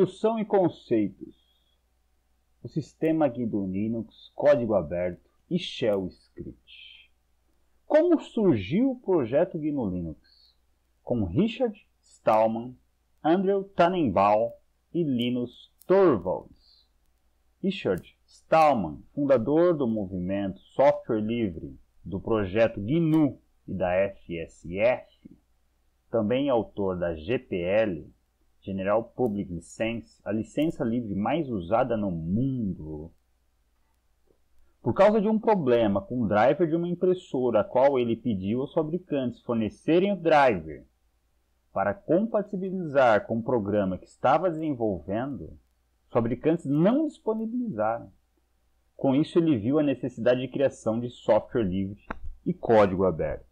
Introdução e conceitos. O sistema GNU Linux, código aberto e Shell Script. Como surgiu o projeto GNU Linux? Com Richard Stallman, Andrew Tannenbaum e Linus Torvalds. Richard Stallman, fundador do movimento Software Livre, do projeto GNU e da FSF, também autor da GPL, General Public License, a licença livre mais usada no mundo. Por causa de um problema com o driver de uma impressora, a qual ele pediu aos fabricantes fornecerem o driver para compatibilizar com o programa que estava desenvolvendo, os fabricantes não disponibilizaram. Com isso, ele viu a necessidade de criação de software livre e código aberto.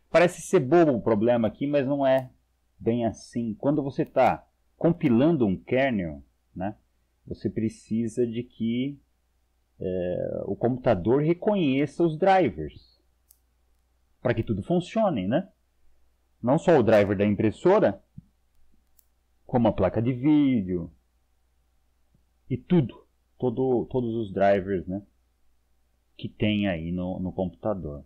Parece ser bobo o problema aqui, mas não é bem assim. Quando você está compilando um kernel, né, você precisa de que o computador reconheça os drivers para que tudo funcione, né? Não só o driver da impressora, como a placa de vídeo e todos os drivers, né, que tem aí no computador.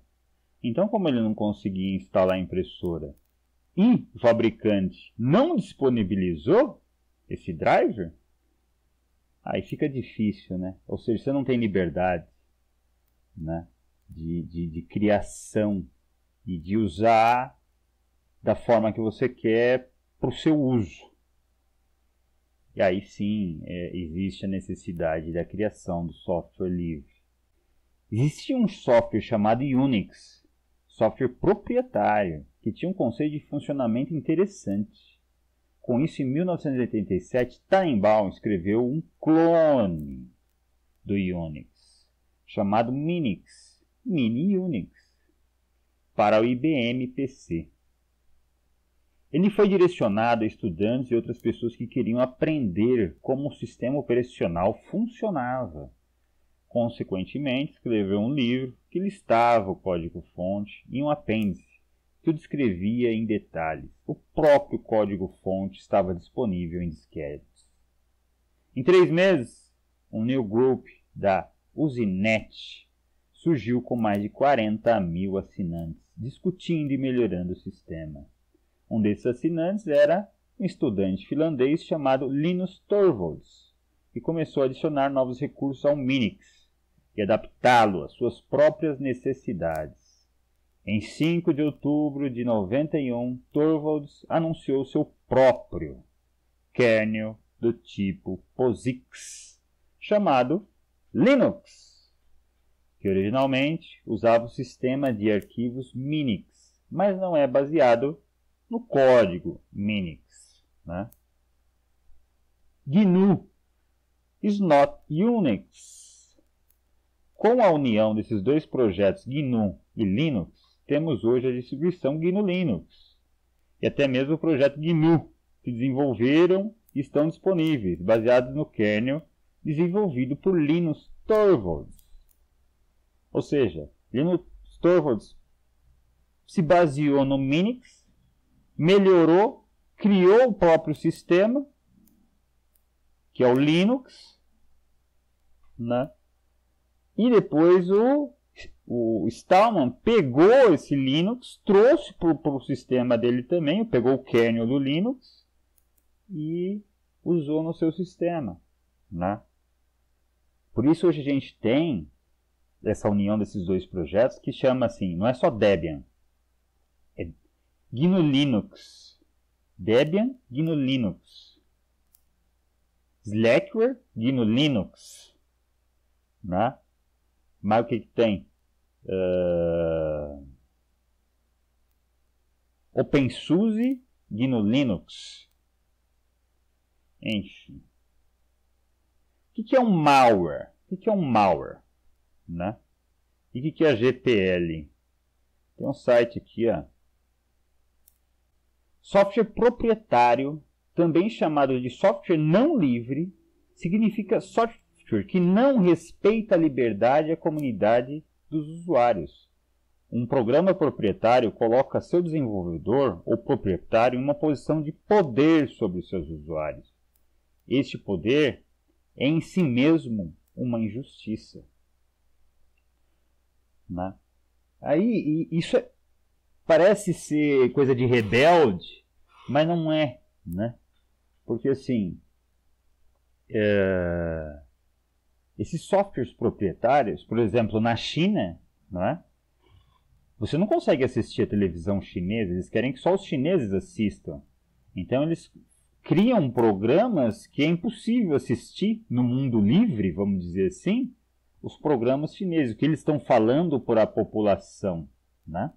Então, como ele não conseguia instalar a impressora e o fabricante não disponibilizou esse driver, aí fica difícil, né? Ou seja, você não tem liberdade, né, de criação e de usar da forma que você quer para o seu uso. E aí sim existe a necessidade da criação do software livre. Existia um software chamado Unix, software proprietário, que tinha um conceito de funcionamento interessante. Com isso, em 1987, Tannenbaum escreveu um clone do Unix, chamado Minix, Mini Unix, para o IBM PC. Ele foi direcionado a estudantes e outras pessoas que queriam aprender como o sistema operacional funcionava. Consequentemente, escreveu um livro que listava o código-fonte e um apêndice que o descrevia em detalhes. O próprio código-fonte estava disponível em disquetes. Em 3 meses, um new group da Usenet surgiu com mais de 40 mil assinantes, discutindo e melhorando o sistema. Um desses assinantes era um estudante finlandês chamado Linus Torvalds, que começou a adicionar novos recursos ao Minix e adaptá-lo às suas próprias necessidades. Em 5 de outubro de 91, Torvalds anunciou seu próprio kernel do tipo POSIX, chamado Linux, que originalmente usava o sistema de arquivos Minix, mas não é baseado no código Minix, né? GNU is not Unix. Com a união desses dois projetos GNU e Linux, temos hoje a distribuição GNU Linux e até mesmo o projeto GNU, que desenvolveram e estão disponíveis, baseados no kernel desenvolvido por Linus Torvalds. Ou seja, Linus Torvalds se baseou no Minix, melhorou, criou o próprio sistema, que é o Linux, né? E depois o Stallman pegou esse Linux, trouxe para o sistema dele também, pegou o kernel do Linux e usou no seu sistema, né? Por isso hoje a gente tem essa união desses dois projetos que chama assim, não é só Debian, é GNU Linux, Debian, GNU Linux, Slackware, GNU Linux, né? Mas o que tem? OpenSUSE, GNU Linux. Enfim. O que é um malware? O que é um malware? Né? E o que é a GPL? Tem um site aqui, ó. Software proprietário, também chamado de software não livre, significa software que não respeita a liberdade e a comunidade dos usuários. Um programa proprietário coloca seu desenvolvedor ou proprietário em uma posição de poder sobre os seus usuários. Este poder é em si mesmo uma injustiça. Né? Aí, parece ser coisa de rebelde, mas não é. Né? Porque assim, esses softwares proprietários, por exemplo, na China, não é? Você não consegue assistir a televisão chinesa, eles querem que só os chineses assistam. Então eles criam programas que é impossível assistir no mundo livre, vamos dizer assim, os programas chineses, o que eles estão falando para a população, né?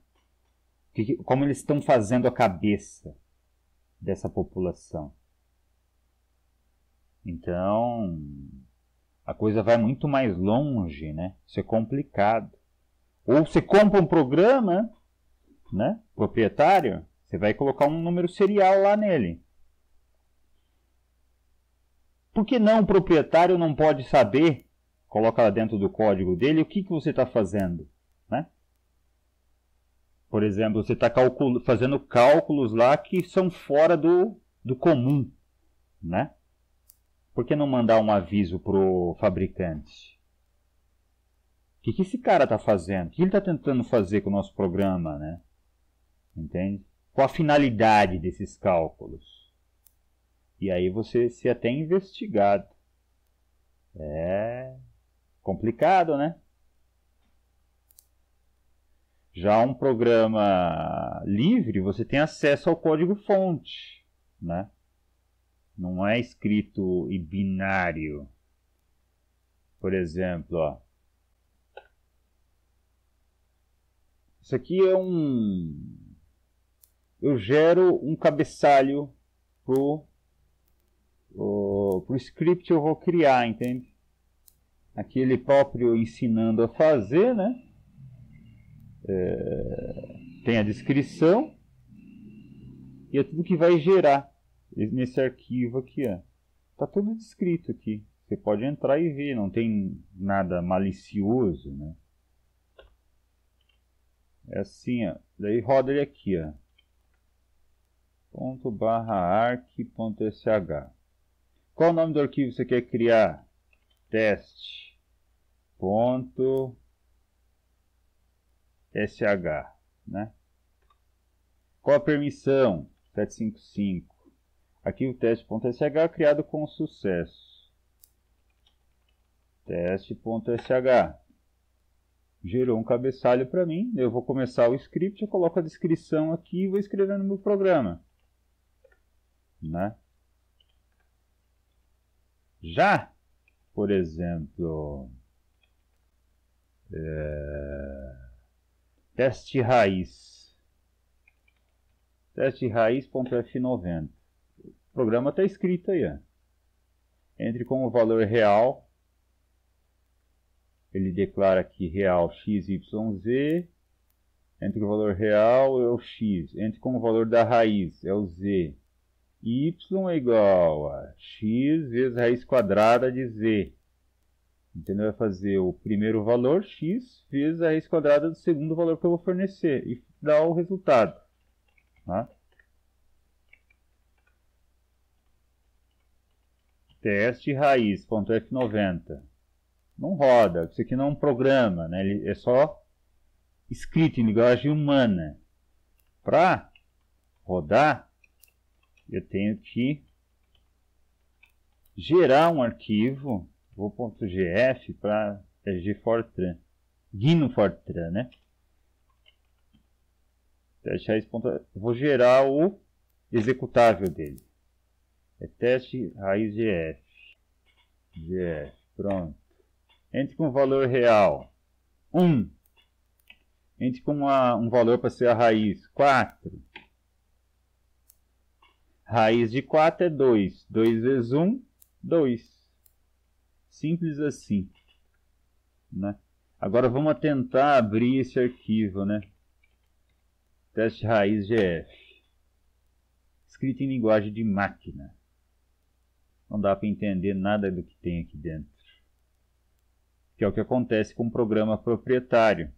Como eles estão fazendo a cabeça dessa população. Então, a coisa vai muito mais longe, né? Isso é complicado. Ou você compra um programa, né, proprietário, você vai colocar um número serial lá nele. Por que não o proprietário não pode saber, coloca lá dentro do código dele, o que você está fazendo? Né? Por exemplo, você está fazendo cálculos lá que são fora do comum. Né? Por que não mandar um aviso para o fabricante? O que esse cara está fazendo? O que ele está tentando fazer com o nosso programa? Né? Entende? Qual a finalidade desses cálculos? E aí você se até investigado. É complicado, né? Já um programa livre, você tem acesso ao código-fonte, né? Não é escrito em binário. Por exemplo, ó. Isso aqui é eu gero um cabeçalho pro script que eu vou criar, entende? Aqui ele próprio ensinando a fazer, né? Tem a descrição e é tudo que vai gerar nesse arquivo aqui, ó. Tá tudo descrito aqui. Você pode entrar e ver, não tem nada malicioso, né? É assim, ó. Daí roda ele aqui, ó. ./arc.sh. Qual o nome do arquivo que você quer criar? Teste. .sh, né? Qual a permissão? 755. Arquivo teste.sh criado com sucesso. Teste.sh. Gerou um cabeçalho para mim. Eu vou começar o script, eu coloco a descrição aqui e vou escrever no meu programa. Né? Já, por exemplo, teste raiz. Teste raiz.f90. O programa está escrito aí. Ó. Entre com o valor real. Ele declara aqui real x, y, z. Entre com o valor real é o x. Entre com o valor da raiz é o z. Y é igual a x vezes a raiz quadrada de z. Então vai fazer o primeiro valor, x, vezes a raiz quadrada do segundo valor que eu vou fornecer. E dá o resultado. Tá? Teste raiz.f90. Não roda, isso aqui não é um programa, né? Ele é só escrito em linguagem humana. Para rodar, eu tenho que gerar um arquivo, .gf para gfortran, GNU Fortran, né? Teste raiz. Vou gerar o executável dele. É teste raiz gf. Gf, pronto. Entre com o valor real 1. Entre com um valor para ser a raiz 4. Raiz de 4 é 2. 2 vezes 1, 2. Simples assim. Né? Agora vamos tentar abrir esse arquivo. Né? Teste raiz gf. Escrito em linguagem de máquina. Não dá para entender nada do que tem aqui dentro. Que é o que acontece com o programa proprietário.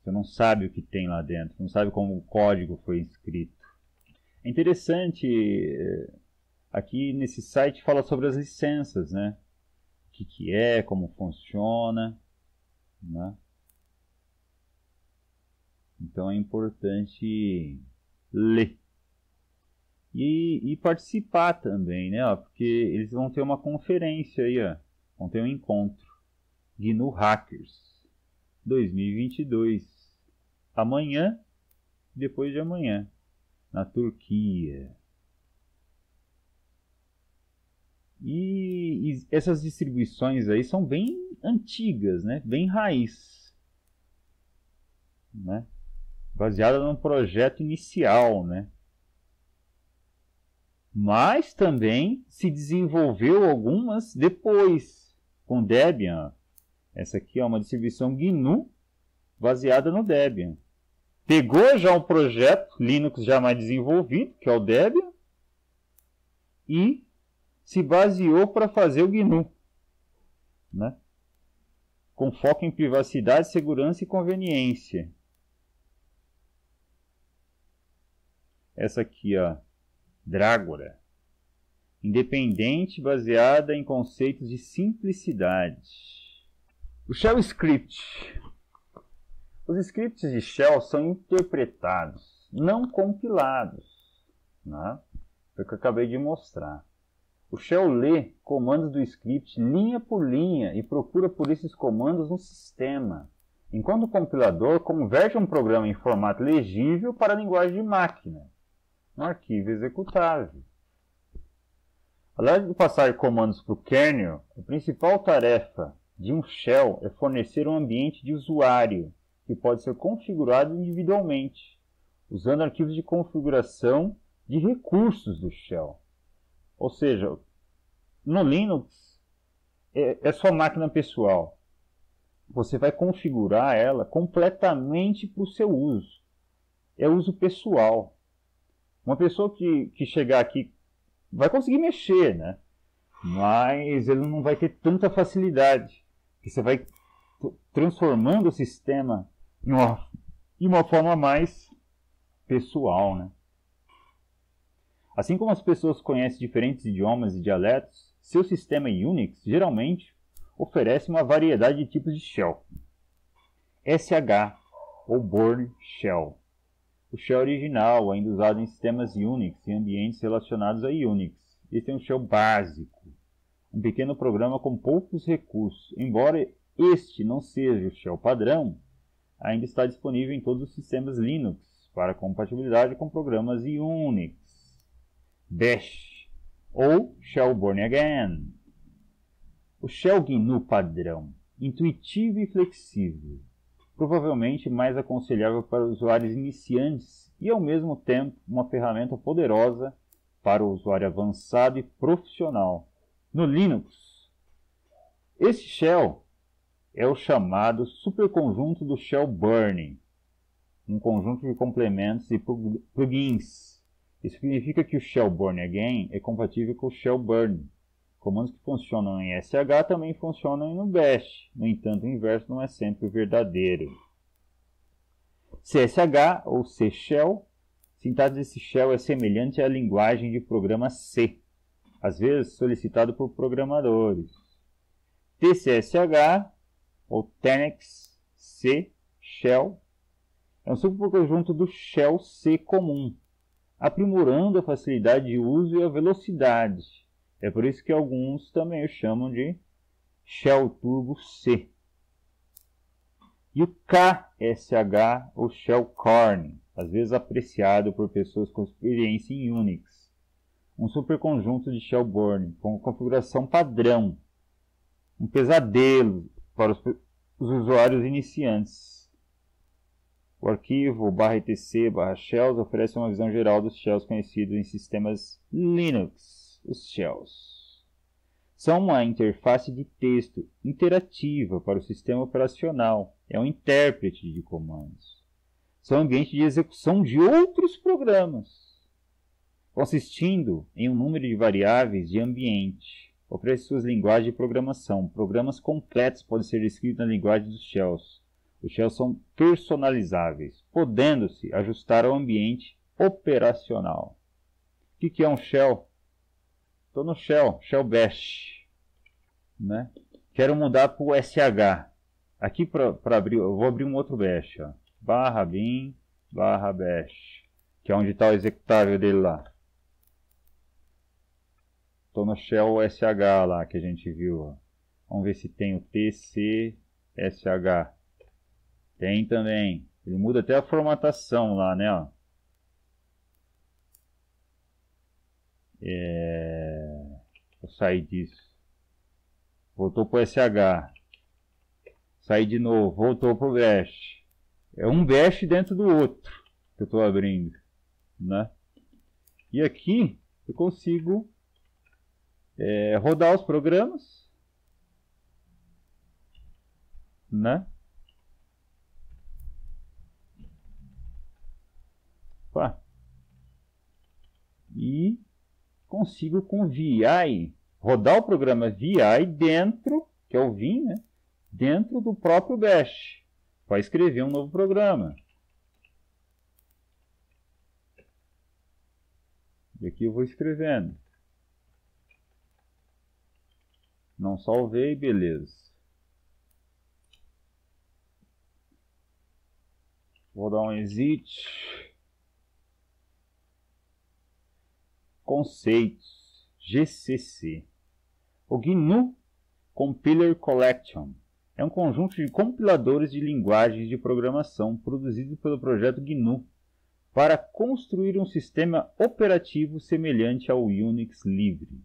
Você não sabe o que tem lá dentro, não sabe como o código foi escrito. É interessante, aqui nesse site fala sobre as licenças, né? O que é, como funciona, né? Então é importante ler. E participar também, né? Ó, porque eles vão ter uma conferência aí, ó. Vão ter um encontro. GNU Hackers 2022. Amanhã, depois de amanhã, na Turquia. E essas distribuições aí são bem antigas, né? Bem raiz, né? Baseada num projeto inicial, né? Mas também se desenvolveu algumas depois, com Debian. Essa aqui é uma distribuição GNU baseada no Debian. Pegou já um projeto Linux já mais desenvolvido, que é o Debian, e se baseou para fazer o GNU, né? Com foco em privacidade, segurança e conveniência. Essa aqui, ó, Dragora, independente, baseada em conceitos de simplicidade. O Shell Script. Os scripts de Shell são interpretados, não compilados, né? Foi o que eu acabei de mostrar. O Shell lê comandos do script linha por linha e procura por esses comandos no sistema, enquanto o compilador converte um programa em formato legível para a linguagem de máquina, um arquivo executável. Além de passar comandos para o kernel, a principal tarefa de um shell é fornecer um ambiente de usuário, que pode ser configurado individualmente, usando arquivos de configuração de recursos do shell. Ou seja, no Linux é sua máquina pessoal. Você vai configurar ela completamente para o seu uso. É uso pessoal. Uma pessoa que chegar aqui vai conseguir mexer, né? Mas ele não vai ter tanta facilidade. Porque você vai transformando o sistema em uma forma mais pessoal, né? Assim como as pessoas conhecem diferentes idiomas e dialetos, seu sistema Unix geralmente oferece uma variedade de tipos de shell. SH, ou Bourne Shell. O shell original, ainda usado em sistemas Unix e ambientes relacionados a Unix. Esse é um shell básico, um pequeno programa com poucos recursos. Embora este não seja o shell padrão, ainda está disponível em todos os sistemas Linux para compatibilidade com programas Unix. Bash, ou Shell Born Again. O Shell GNU padrão, intuitivo e flexível, provavelmente mais aconselhável para usuários iniciantes e, ao mesmo tempo, uma ferramenta poderosa para o usuário avançado e profissional. No Linux, esse shell é o chamado superconjunto do Shell Burn, um conjunto de complementos e plugins. Isso significa que o Shell Born Again é compatível com o Shell Burn. Comandos que funcionam em SH também funcionam no Bash. No entanto, o inverso não é sempre verdadeiro. CSH ou C Shell. A sintaxe desse shell é semelhante à linguagem de programa C, às vezes solicitado por programadores. TCSH ou Tenex C Shell é um subconjunto do Shell C comum, aprimorando a facilidade de uso e a velocidade. É por isso que alguns também o chamam de Shell Turbo C. E o KSH, ou Shell Corn, às vezes apreciado por pessoas com experiência em Unix. Um superconjunto de Shell Born, com configuração padrão. Um pesadelo para os usuários iniciantes. O arquivo /etc/shells oferece uma visão geral dos shells conhecidos em sistemas Linux. Os shells são uma interface de texto interativa para o sistema operacional. É um intérprete de comandos. São ambientes de execução de outros programas, consistindo em um número de variáveis de ambiente. Oferece suas linguagens de programação. Programas completos podem ser escritos na linguagem dos shells. Os shells são personalizáveis, podendo-se ajustar ao ambiente operacional. O que é um shell? Estou no shell bash, né? Quero mudar para o SH. Aqui para abrir, eu vou abrir um outro bash, ó. /bin /bash, que é onde está o executável dele lá. Estou no shell SH lá que a gente viu, ó. Vamos ver se tem o tcsh. Tem também. Ele muda até a formatação lá, né? Ó. Vou sair disso. Voltou para o SH. Saí de novo. Voltou para o bash. É um bash dentro do outro que eu estou abrindo, né? E aqui eu consigo rodar os programas, né? Opa. E consigo com VI rodar o programa VI dentro, que é o Vim, né? Dentro do próprio bash, para escrever um novo programa. E aqui eu vou escrevendo. Não salvei, beleza. Vou dar um exit. Conceitos. GCC. O GNU Compiler Collection é um conjunto de compiladores de linguagens de programação produzido pelo projeto GNU para construir um sistema operativo semelhante ao Unix livre.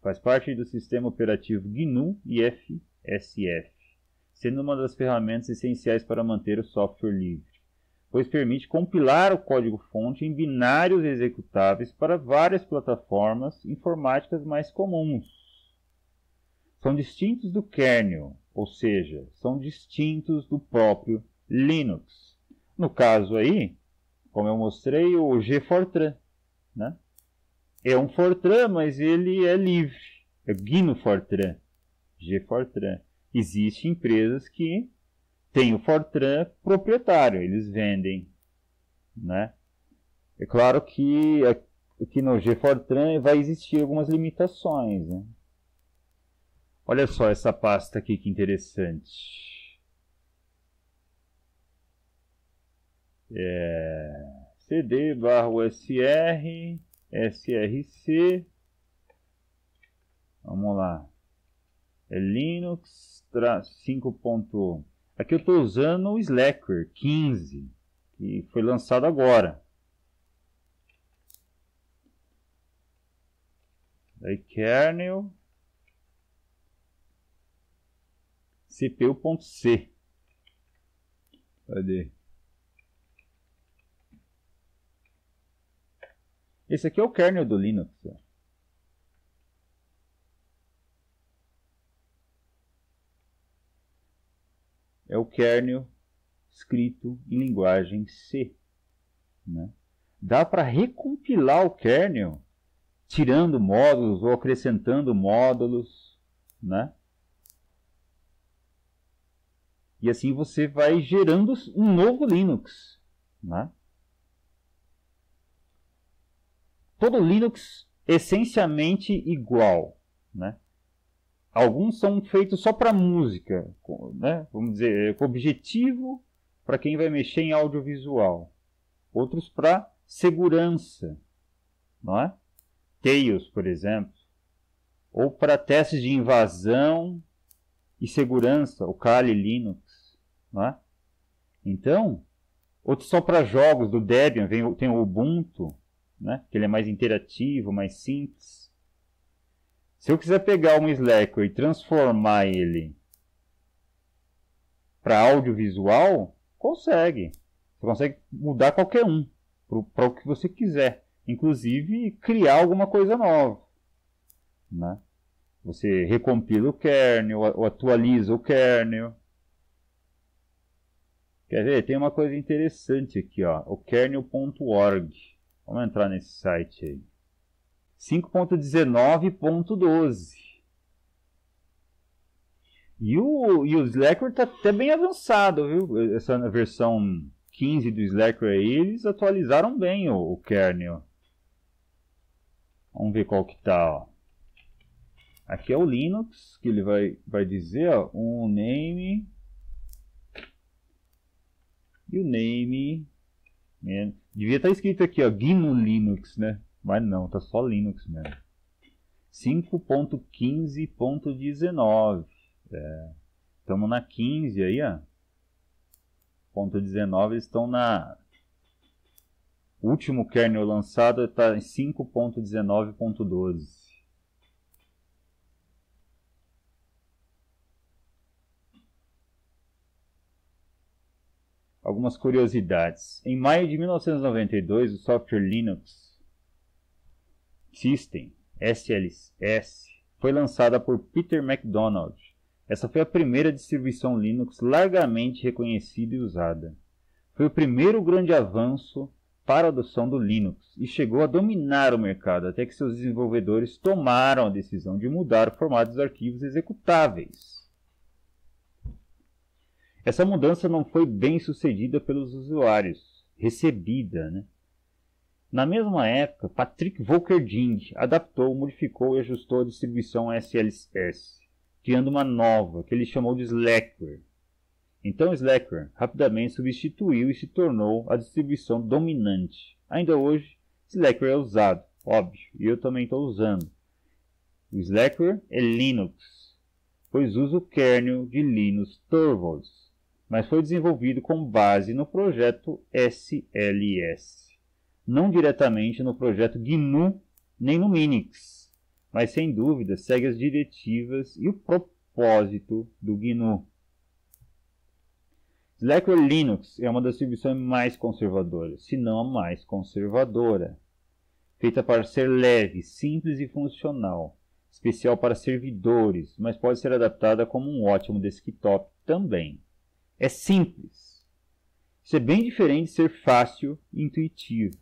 Faz parte do sistema operativo GNU IFSF, sendo uma das ferramentas essenciais para manter o software livre, pois permite compilar o código-fonte em binários executáveis para várias plataformas informáticas mais comuns. São distintos do kernel, ou seja, são distintos do próprio Linux. No caso aí, como eu mostrei, o GFortran, né? É um Fortran, mas ele é livre. É GNU Fortran, GFortran. Existem empresas que têm o Fortran proprietário, eles vendem, né? É claro que aqui no GFortran vai existir algumas limitações, né? Olha só essa pasta aqui que interessante. cd/usr src. Vamos lá. É Linux 5. Aqui eu estou usando o Slackware 15, que foi lançado agora. Daí kernel cpu.c. Cadê? Esse aqui é o kernel do Linux. É o kernel escrito em linguagem C, né? Dá para recompilar o kernel tirando módulos ou acrescentando módulos, né? E assim você vai gerando um novo Linux, né? Todo Linux é essencialmente igual, né? Alguns são feitos só para música, né? Vamos dizer, com objetivo para quem vai mexer em audiovisual. Outros para segurança, não é? Tails, por exemplo. Ou para testes de invasão e segurança, o Kali Linux, não é? Então, outros só para jogos, do Debian tem o Ubuntu, né? Que ele é mais interativo, mais simples. Se eu quiser pegar um Slackware e transformar ele para audiovisual, consegue. Você consegue mudar qualquer um para o que você quiser. Inclusive criar alguma coisa nova, né? Você recompila o kernel, ou atualiza o kernel. Quer ver? Tem uma coisa interessante aqui, ó, o kernel.org. Vamos entrar nesse site aí. 5.19.12. E o Slackware está até bem avançado, viu? Essa versão 15 do Slackware aí, eles atualizaram bem o kernel. Vamos ver qual que tá, ó. Aqui é o Linux, que ele vai dizer, ó, um name e o name. Devia estar escrito aqui, ó, GNU Linux, né? Mas não, tá só Linux mesmo. 5.15.19. Estamos na 15 aí, ó. Ponto 19, eles estão na... O último kernel lançado está em 5.19.12. Algumas curiosidades. Em maio de 1992, o software Linux System, SLS, foi lançada por Peter MacDonald. Essa foi a primeira distribuição Linux largamente reconhecida e usada. Foi o primeiro grande avanço para a adoção do Linux e chegou a dominar o mercado até que seus desenvolvedores tomaram a decisão de mudar o formato dos arquivos executáveis. Essa mudança não foi bem sucedida pelos usuários, recebida, né? Na mesma época, Patrick Volkerding adaptou, modificou e ajustou a distribuição SLS, criando uma nova, que ele chamou de Slackware. Então Slackware rapidamente substituiu e se tornou a distribuição dominante. Ainda hoje, Slackware é usado, óbvio, e eu também estou usando. O Slackware é Linux, pois usa o kernel de Linus Torvalds, mas foi desenvolvido com base no projeto SLS. Não diretamente no projeto GNU, nem no Minix, mas sem dúvida segue as diretivas e o propósito do GNU. Slackware Linux é uma das distribuições mais conservadoras, se não a mais conservadora, feita para ser leve, simples e funcional, especial para servidores, mas pode ser adaptada como um ótimo desktop também. É simples. Isso é bem diferente de ser fácil e intuitivo.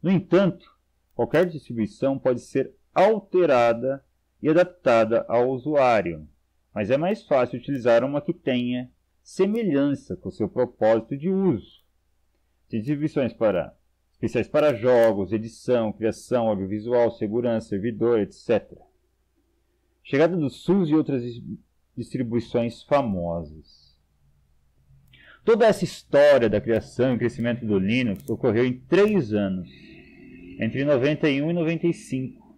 No entanto, qualquer distribuição pode ser alterada e adaptada ao usuário, mas é mais fácil utilizar uma que tenha semelhança com o seu propósito de uso. Tem distribuições especiais para jogos, edição, criação, audiovisual, segurança, servidor, etc. Chegada do SUS e outras distribuições famosas. Toda essa história da criação e crescimento do Linux ocorreu em 3 anos, entre 91 e 95.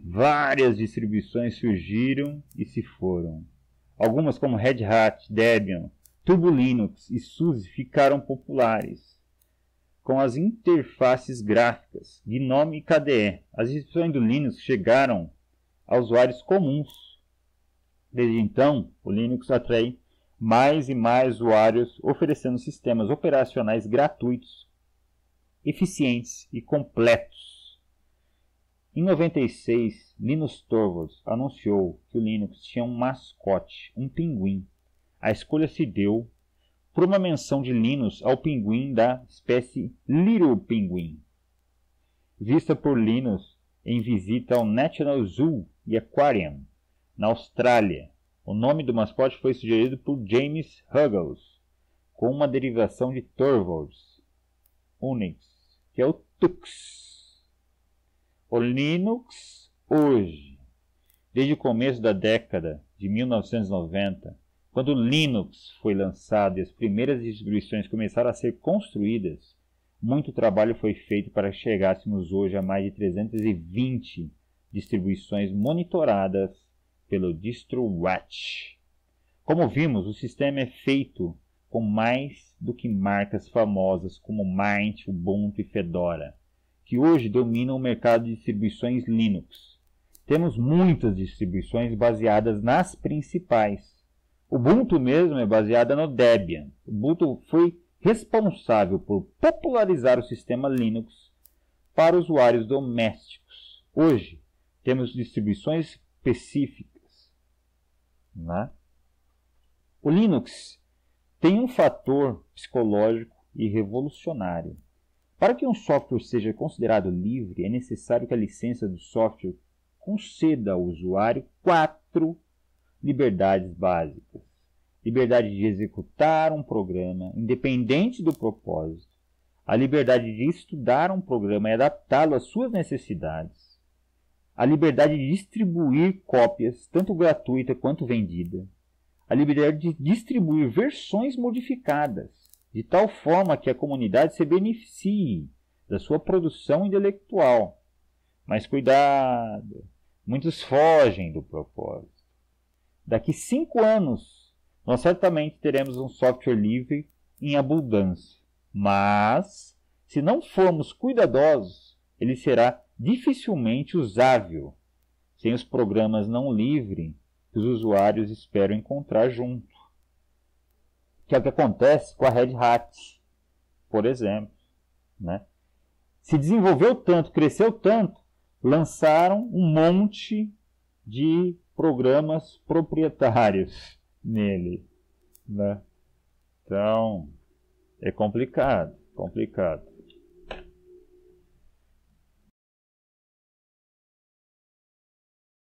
Várias distribuições surgiram e se foram. Algumas, como Red Hat, Debian, Turbo Linux e SUSE, ficaram populares. Com as interfaces gráficas GNOME e KDE, as distribuições do Linux chegaram a usuários comuns. Desde então, o Linux atrai mais e mais usuários, oferecendo sistemas operacionais gratuitos, eficientes e completos. Em 96, Linus Torvalds anunciou que o Linux tinha um mascote, um pinguim. A escolha se deu por uma menção de Linus ao pinguim da espécie Little Penguin, vista por Linus em visita ao National Zoo e Aquarium, na Austrália. O nome do mascote foi sugerido por James Huggles, com uma derivação de Torvalds, Unix, que é o Tux. O Linux hoje, desde o começo da década de 1990, quando o Linux foi lançado e as primeiras distribuições começaram a ser construídas, muito trabalho foi feito para que chegássemos hoje a mais de 320 distribuições monitoradas pelo DistroWatch. Como vimos, o sistema é feito com mais do que marcas famosas como Mint, Ubuntu e Fedora, que hoje dominam o mercado de distribuições Linux. Temos muitas distribuições baseadas nas principais. Ubuntu mesmo é baseada no Debian. Ubuntu foi responsável por popularizar o sistema Linux para usuários domésticos. Hoje, temos distribuições específicas. Né? O Linux tem um fator psicológico e revolucionário. Para que um software seja considerado livre, é necessário que a licença do software conceda ao usuário 4 liberdades básicas. Liberdade de executar um programa, independente do propósito. A liberdade de estudar um programa e adaptá-lo às suas necessidades. A liberdade de distribuir cópias, tanto gratuita quanto vendida. A liberdade de distribuir versões modificadas, de tal forma que a comunidade se beneficie da sua produção intelectual. Mas cuidado, muitos fogem do propósito. Daqui 5 anos, nós certamente teremos um software livre em abundância. Mas, se não formos cuidadosos, ele será dificilmente usável, sem os programas não livres que os usuários esperam encontrar junto. Que é o que acontece com a Red Hat, por exemplo. Né? Se desenvolveu tanto, cresceu tanto, lançaram um monte de programas proprietários nele. Né? Então, é complicado.